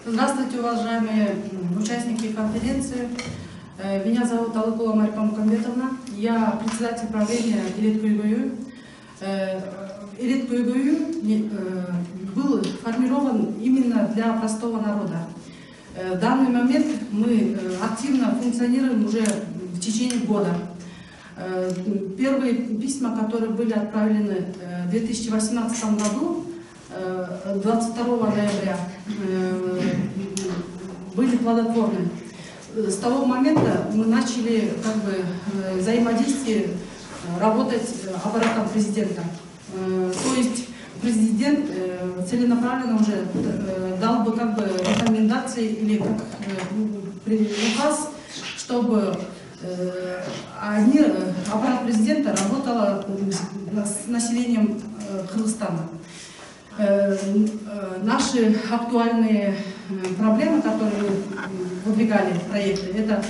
Здравствуйте, уважаемые участники конференции. Меня зовут Алыкулова Марипа Мукамбетовна. Я председатель правления Илет Куйгую. Илет Куйгую был формирован именно для простого народа. В данный момент мы активно функционируем уже в течение года. Первые письма, которые были отправлены в 2018 году, 22 ноября, были плодотворны. С того момента мы начали взаимодействие работать аппаратом президента. То есть президент целенаправленно уже дал бы рекомендации или указ, чтобы аппарат президента работал с населением Кыргызстана. Наши актуальные проблемы, которые выдвигали в проекте, это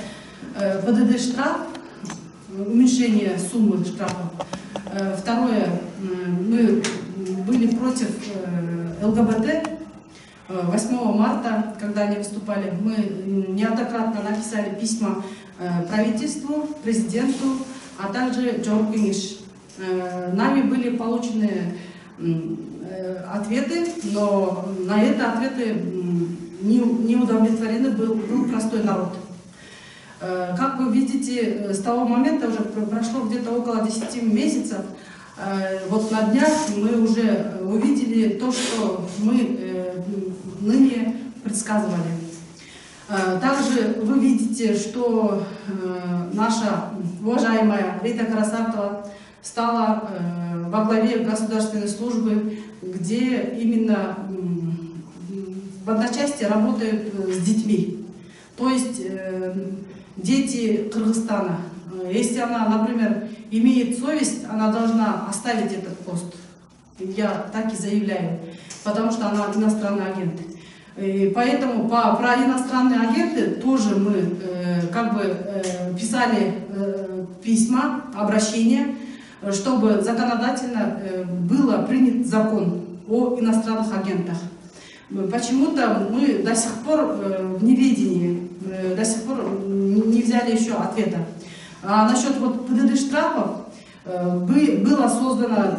ПДД штраф, уменьшение суммы штрафа. Второе, мы были против ЛГБТ. 8 марта, когда они выступали, мы неоднократно написали письма правительству, президенту, а также Джору Кениш. Нами были получены ответы, но на эти ответы не удовлетворены был простой народ. Как вы видите, с того момента уже прошло где-то около 10 месяцев. Вот на днях мы уже увидели то, что мы ныне предсказывали. Также вы видите, что наша уважаемая Рита Карасартова стала во главе государственной службы, где именно в одночасье работают с детьми. То есть дети Кыргызстана. Если она, например, имеет совесть, она должна оставить этот пост. Я так и заявляю, потому что она иностранный агент. И поэтому про иностранные агенты тоже мы писали письма, обращения, чтобы законодательно было принят закон о иностранных агентах. Почему-то мы до сих пор в неведении, до сих пор не взяли еще ответа. А насчет ПДД штрафов была создана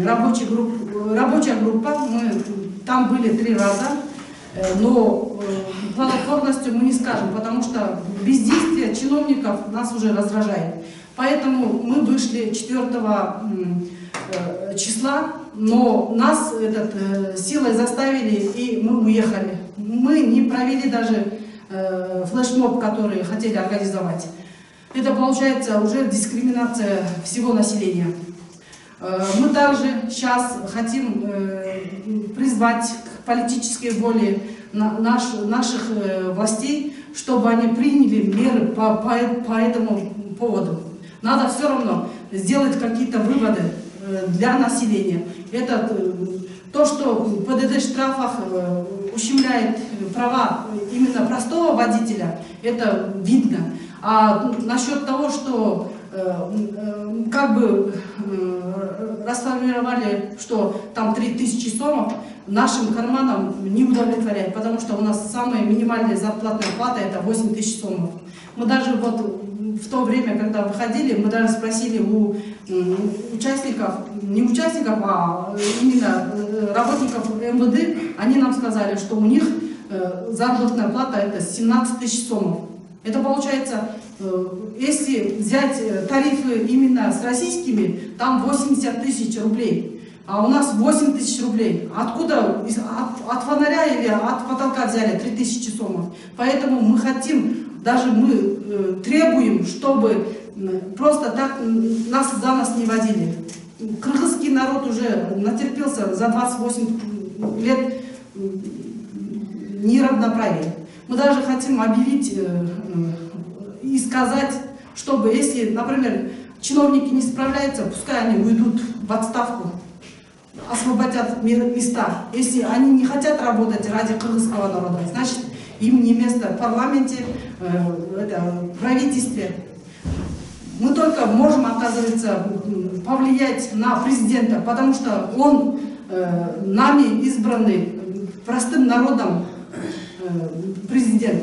рабочая группа, мы там были 3 раза, но плодотворностью мы не скажем, потому что бездействие чиновников нас уже раздражает. Поэтому мы вышли 4 числа, но нас силой заставили, и мы уехали. Мы не провели даже флешмоб, который хотели организовать. Это получается уже дискриминация всего населения. Мы также сейчас хотим призвать к политической воле наших властей, чтобы они приняли меры по этому поводу. Надо все равно сделать какие-то выводы для населения. Это то, что в ПДД штрафах ущемляет права именно простого водителя, это видно. А насчет того, что расформировали, что там 3000 сомов, нашим карманам не удовлетворяет, потому что у нас самая минимальная зарплатная плата это 8000 сомов. Мы даже в то время, когда выходили, мы даже спросили у участников, не участников, а именно работников МВД, они нам сказали, что у них заработная плата это 17 000 сомов. Это получается, если взять тарифы именно с российскими, там 80 000 рублей, а у нас 8 000 рублей. Откуда? От фонаря или от потолка взяли 3000 сомов. Поэтому мы хотим, даже мы требуем, чтобы просто так нас за нас не водили. Кыргызский народ уже натерпелся за 28 лет неравноправия. Мы даже хотим объявить и сказать, чтобы если, например, чиновники не справляются, пускай они уйдут в отставку, освободят места. Если они не хотят работать ради кыргызского народа, значит им не место в парламенте, в правительстве. Мы только можем, оказывается, повлиять на президента, потому что он нами избранный, простым народом, президент.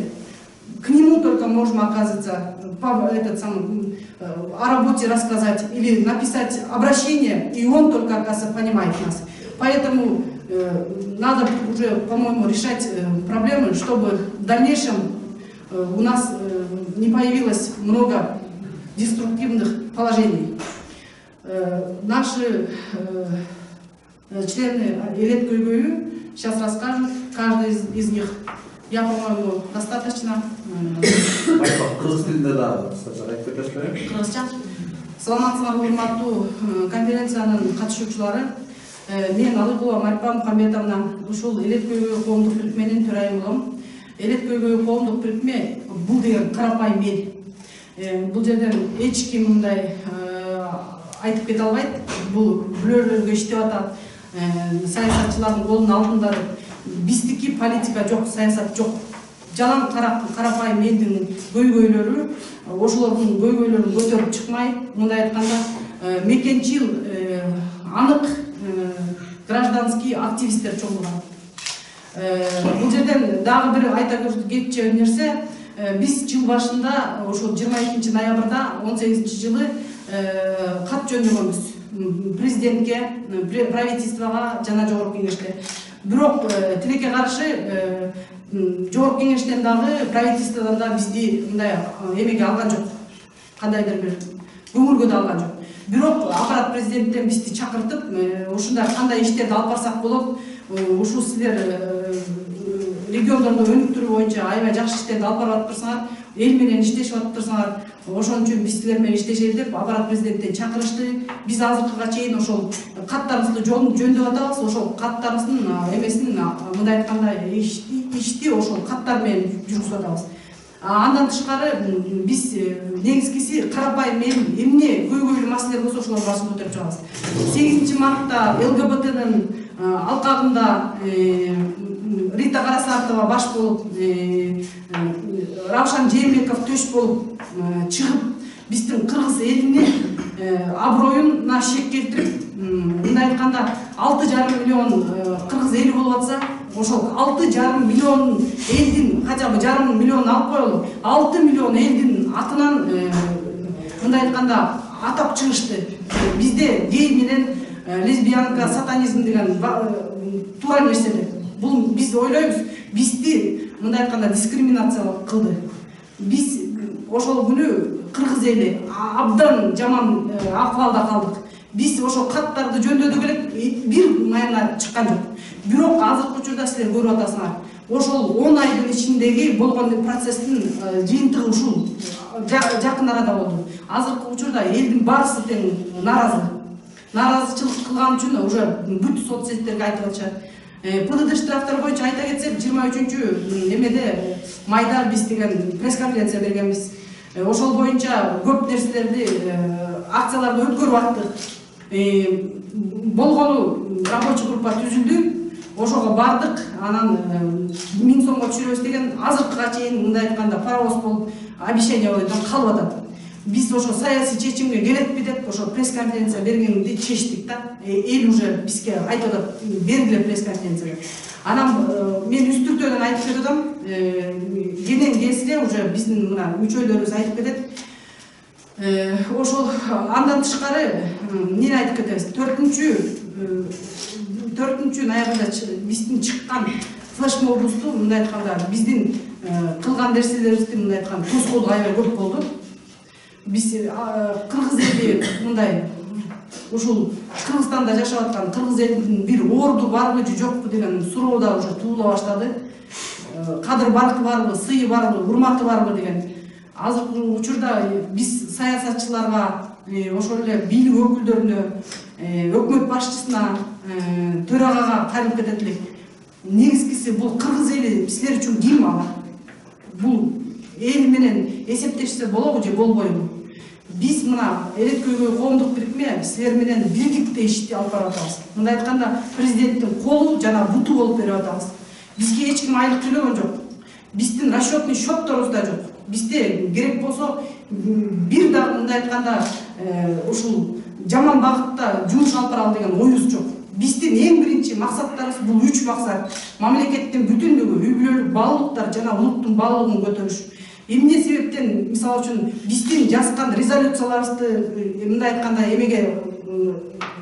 К нему только можем, оказывается, о работе рассказать или написать обращение, и он только, оказывается, понимает нас. Поэтому надо уже, по-моему, решать проблемы, чтобы в дальнейшем у нас не появилось много деструктивных положений. Наши члены Элет Көйгөйү сейчас расскажут, каждый из них. Я, по-моему, достаточно. Саламатсыздар, урматтуу конференциянын катышуучулары. Мен Алыкова Марипа Мухамбетовна, ушул Элет Көйгөйү коомдук бирикменин төрайымы болом. Элет Көйгөйү коомдук бирикме бул деген карапайым эл. Бул жерден эч ким мындай айтып кете албайт. Бул бүлөлөргө иштеп атат, саясатчылардын колунун алдында. Биздики политика жок, саясат жок. Жалаң карапайым элдин көйгөйлөрү, ошолордун көйгөйлөрүн көтөрүп чыкмай, мындай айтканда, мекенчил анык гражданский активисттер чогулган. Бул жерден дагы бир айта кетчү нерсе, биз жыл башында, ошол 22 ноябрда 18 жылы кат жөндөбүз президентке, правительствого жана жогорку кеңешке. Бирок тилекке каршы жогорку кеңештен дагы, правительстводон да бизди мындай эмеге алган жок. Кандайдыр бир көңүлгө да алган жок. Бирок аппарат президенттен бизди чакыртып, ушундай кандай иштерди алып барсак болот, ушул силер региондордо өнүктүрүү боюнча аябай жакшы иштерди алып барып атыпсыңар, эл менен иштешип атыпсыңар. Ошон үчүн биз силер менен иштешели деп аппарат президенттен чакырышты. Биз азыркыга чейин ошол каттарыбызды жөндөп атабыз. Ошол каттарыбыздын эмесин мындай айтканда ишти ошол каттар менен жүргүзүп атабыз. Андан тышкары биз негизгиси карапайым эмне көйгөйлүү маселелер болсо ошолордун башын көтөрүп чыгабыз. 8 мартта ЛГБТнын алкагында Рита Карасартова баш болуп, Равшан Жээнбеков төш болуп чыгып, биздин кыргыз элине аброюна шек келтирип, мындай айтканда 6,5 миллион кыргыз эли болуп атса, ошол 6,5 миллион элдин, хотя бы 1,5 миллион алып коелу, 6 миллион элдин атынан мындай айтканда атап чыгышты. Бизде гей менен лесбиянка, сатанизм деген туура нерсе деп. Бул биз ойлойбуз, бизди мындай айтканда дискриминация кылды. Биз ошол күнү кыргыз эли абдан жаман акыбалда калдык. Биз ошол каттарды жөндөдүк элек, бир майына чыккан жок. Бирок азыркы учурда силер көрүп атасыңар. Ошол 10 айдын ичиндеги болгон процесстин жыйынтыгы ушул жакын арада болду. Азыркы учурда элдин баарысы тең нааразы. Нааразычылык кылган үчүн уже бүт соцсеттерге айтып атышат. ПДД штрафтар боюнча айта кетсек, 23 эмеде майда биз деген пресс-конференция бергенбиз. Ошол боюнча көп нерселерди, акцияларды өткөрүп аттык. Болгону рабочий группа түзүлдү. Ошого бардык, анан 1000 сомго түшүрөбүз деген азыркыга чейин мындай айтканда паровоз болуп обещание калып атат. Биз ошо саясий чечимге келетпи деп ошо пресс-конференция бергенди чечтик да. Эл уже бизге айтып атат, бергиле пресс-конференция. Анан мен үстүртөдөн айтып кетем, кенен келсе уже биздин мына мүчөлөрүбүз айтып кетет. Ошол андан тышкары эмне айтып кетебиз? 4 ноябрда биздин чыккан флешмобубузду мындай айтканда биздин кылган нерселерибизди мындай айтканда тоскоолдук аябай көп болду. Биз кыргыз эли мындай ушул Кыргызстанда жашап аткан кыргыз элинин бир орду барбы же жокпу деген суроо да уже туула баштады. Кадыр баркы барбы, сыйы барбы, урматы барбы деген. Азыркы учурда биз саясатчыларга, ошол эле бийлик өкүлдөрүнө, өкмөт башчысына, төрагага кайрылып кетет элек. Негизгиси бул кыргыз эли силер үчүн ким ала? Бул эл менен эсептешсе болобу же болбойбу? Биз мына Элет Көйгөйү коомдук бирикме силер менен бирдикте ишти алып барып атабыз. Мындай айтканда президенттин колу жана буту болуп берип атабыз. Бизге эч ким айлык төлөгөн жок. Биздин расчетный счетторубуз да жок. Бизде керек болсо бир дагы мындай айтканда ушул жаман багытта жумуш алып баралы деген оюбуз жок. биздин эң биринчи максаттарыбыз бул 3 максат. Мамлекеттин бүтүндүгү, үй бүлөлүк баалуулуктар жана улуттун баалуулугун көтөрүш. Эмне себептен, мисалы үчүн, биздин жазган резолюцияларыбызды мындай айтканда эмеге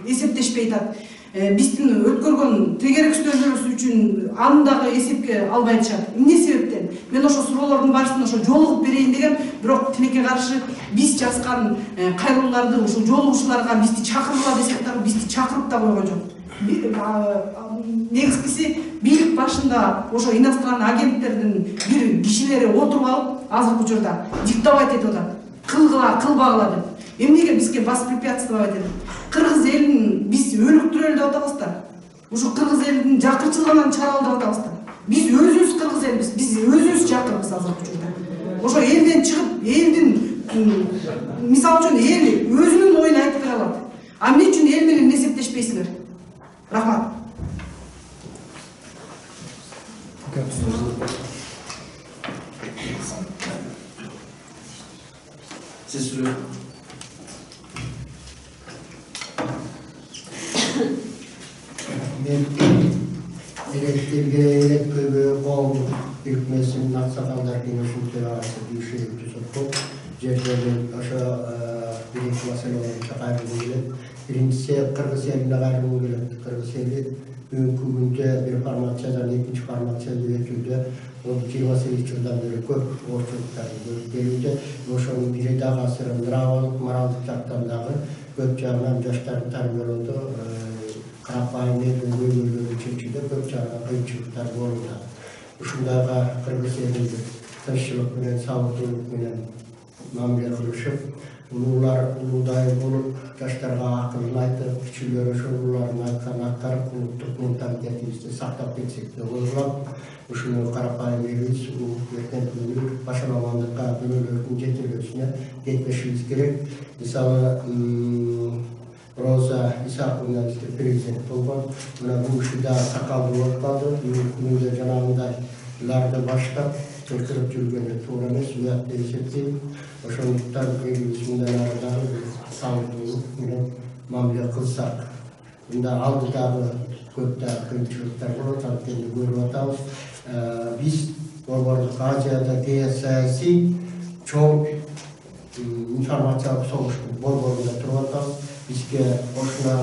эсептешпей атат. Биздин өткөргөн тегеректөөлөрүбүз үчүн аны дагы эсепке албай атышат. Эмне себептен? Мен ошо суроолордун баарысын ошо жолугуп берейин дегем, бирок тилекке каршы биз жазган кайрылууларды ушул жолугушууларга бизди чакыргыла десек дагы бизди чакырып да койгон жок. Негизгиси бийлик башында ошо иностранный агенттердин бир кишилери отуруп алып, азыркы учурда диктовать этип атат. Кылгыла, кылбагыла деп. Эмнеге бизге воспрепятствовать этет? Кыргыз элин биз өлүктүрөлү деп атабыз да. Ушу кыргыз элинин жакырчылыгынан чыгаралы деп атабыз да. Биз өзүбүз кыргыз элбиз, биз өзүбүз жакырбыз азыркы учурда. Ошо элден чыгып, элдин мисалы үчүн эл өзүнүн оюн айтып бере алат. А эмне үчүн эл менен эсептешпейсиңер? Рахмат. Siz sürüyor. Ben elektrikli köbü qoğum hükmesinin aksakallar genişin terası bir şey tutup жерден ошо биринчи маселе боюнча кайрылгым келет. Биринчиси Кыргыз элине кайрылгым келет. Кыргыз эли бүгүнкү күндө бир формациядан экинчи формацияга өтүүдө 28 жылдан бери көп орчулуктар көрүп келүүдө. Ошонун бири дагы асырын нравалык, моралдык жактан дагы көп жагынан жаштарды тарбиялоодо карапайым көйгөйлөрдү чечүүдө көп жагынан кыйынчылыктар болууда. Ушундайга Кыргыз элинин тынччылык менен, сабырдуулук менен мамиле кылышып, улуудай болуп, жаштарга акылын айтып, кичилер ошол улуулардын айтканын аткарып, улуттук менталитетибизди сактап кетсек деп ойлойм. Ушуну карапайым элибиз эртең күнү башаламандыкка, бөлөлөрдүн жетелөөсүнө жетпешибиз керек. Мисалы, Роза Исаковна бизде президент болгон. Мына бул киши да сакалдуу болуп калды. Күнүндө жанагындайларды баштап чөктүрүп жүргөнү туура эмес, уят деп эсептейм. Ошондуктан элибиз мындан ары дагы сабырдуулук менен мамиле кылсак, мында алдыдагы көп да кыйынчылыктар болот, анткени көрүп атабыз. Биз Борборлук Азияда геосаясий чоң информациялык согуштун борборунда туруп атабыз. Бизге ошуна